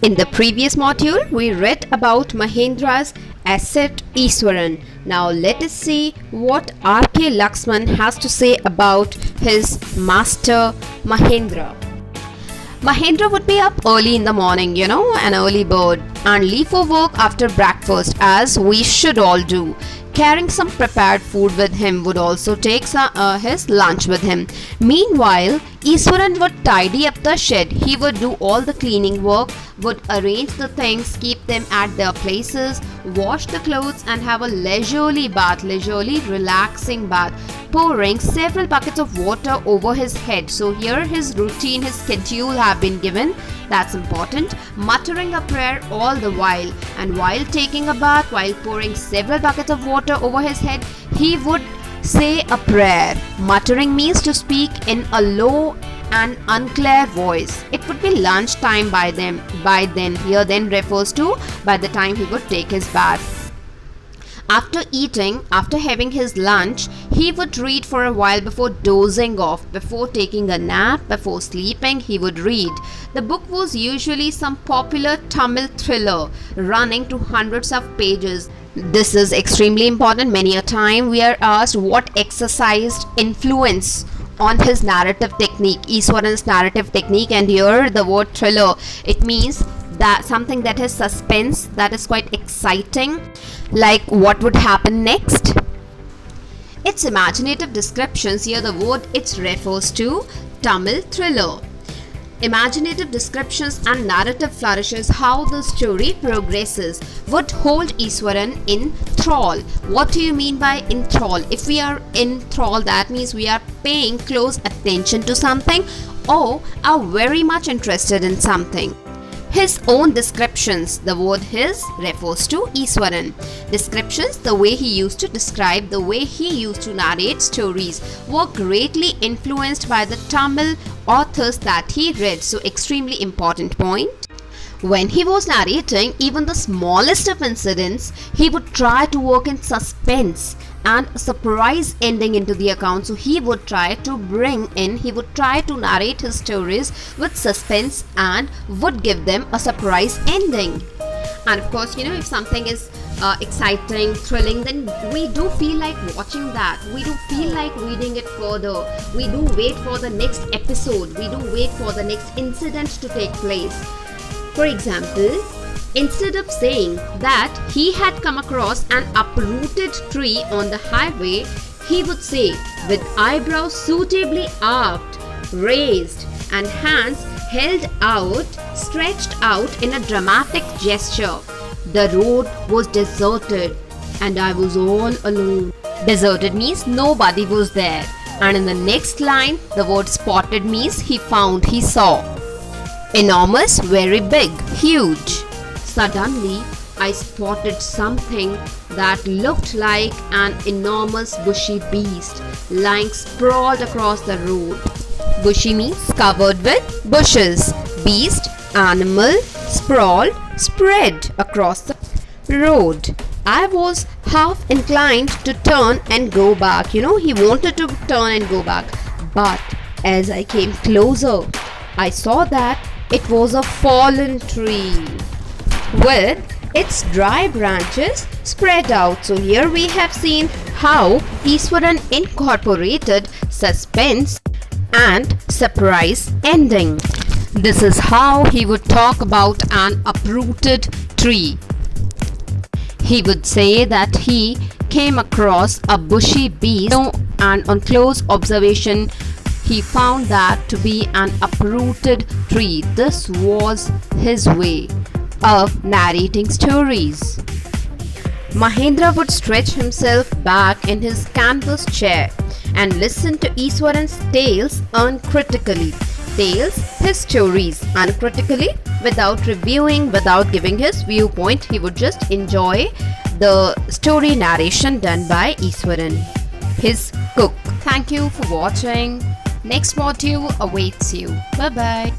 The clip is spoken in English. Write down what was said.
In the previous module, we read about Mahendra's asset Iswaran. Now let us see what R.K. Laxman has to say about his master Mahendra. Mahendra would be up early in the morning, an early bird, and leave for work after breakfast, as we should all do. Carrying some prepared food with him, would also take his lunch with him. Meanwhile, Iswaran would tidy up the shed. He would do all the cleaning work, would arrange the things, keep them at their places, wash the clothes, and have a leisurely relaxing bath, pouring several buckets of water over his head. So here his routine, his schedule have been given. That's important. Muttering a prayer all the while, and while taking a bath, while pouring several buckets of water over his head, he would say a prayer. Muttering means to speak in a low and unclear voice. It would be lunch time by then. Here then refers to by the time he would take his bath. After having his lunch, he would read for a while before dozing off. Before taking a nap, before sleeping, he would read. The book was usually some popular Tamil thriller running to hundreds of pages. This is extremely important. Many a time we are asked what exercised influence on his narrative technique, Iswaran's narrative technique, and here the word thriller, it means that something that has suspense, that is quite exciting, like what would happen next. Its imaginative descriptions, here the word it refers to Tamil thriller. Imaginative descriptions and narrative flourishes, how the story progresses, would hold Iswaran in thrall. What do you mean by in thrall? If we are in thrall, that means we are paying close attention to something or are very much interested in something. His own descriptions, the word his refers to Iswaran. Descriptions, the way he used to describe, the way he used to narrate stories, were greatly influenced by the Tamil authors that he read. So extremely important point. When he was narrating even the smallest of incidents, he would try to work in suspense and a surprise ending into the account. So he would try to narrate his stories with suspense and would give them a surprise ending. And of course, if something is exciting, thrilling, then we do feel like watching that. We do feel like reading it further. We do wait for the next episode. We do wait for the next incident to take place. For example, instead of saying that he had come across an uprooted tree on the highway, he would say, with eyebrows suitably arched, raised, and hands held out, stretched out in a dramatic gesture, the road was deserted and I was all alone. Deserted means nobody was there. And in the next line, the word spotted means he saw. Enormous, very big, huge. Suddenly, I spotted something that looked like an enormous bushy beast lying sprawled across the road. Bushy means covered with bushes. Beast, animal, sprawled, spread across the road. I was half inclined to turn and go back. He wanted to turn and go back. But as I came closer, I saw that it was a fallen tree with its dry branches spread out. So here we have seen how Iswaran incorporated suspense and surprise ending. This is how he would talk about an uprooted tree. He would say that he came across a bushy beast, and on close observation he found that to be an uprooted tree. This was his way of narrating stories. Mahendra would stretch himself back in his canvas chair and listen to Iswaran's tales uncritically. Tales, his stories, uncritically, without reviewing, without giving his viewpoint. He would just enjoy the story narration done by Iswaran, his cook. Thank you for watching. Next module awaits you. Bye bye.